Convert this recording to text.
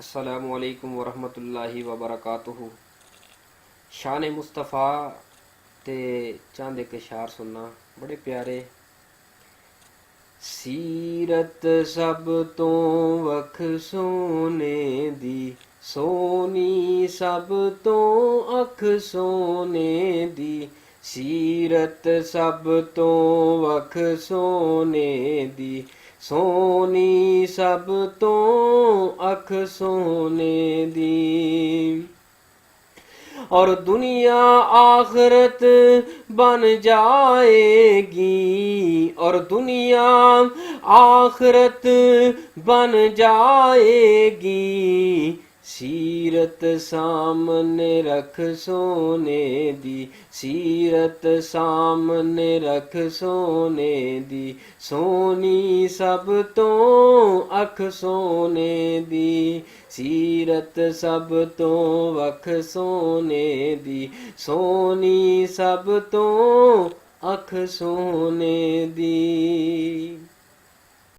अस्सलामुअलैकुम वरहमतुल्लाहि वबरकातुहू। शान मुस्तफ़ा ते चंद एक शार सुनना बड़े प्यारे। सीरत सब तो वख सोने दी, सोनी सब तो अख सोने दी। सीरत सब तो वख सोने दी, सोनी सब तो अख सोने दी। और दुनिया आखरत बन जाएगी, और दुनिया आखरत बन जाएगी। सीरत सामने रख सोने दी, सीरत सामने रख सोने दी। सोनी सब तो अख सोने दी, सीरत सब तो वख सोने दी। सोनी सब तो अख सोने दी।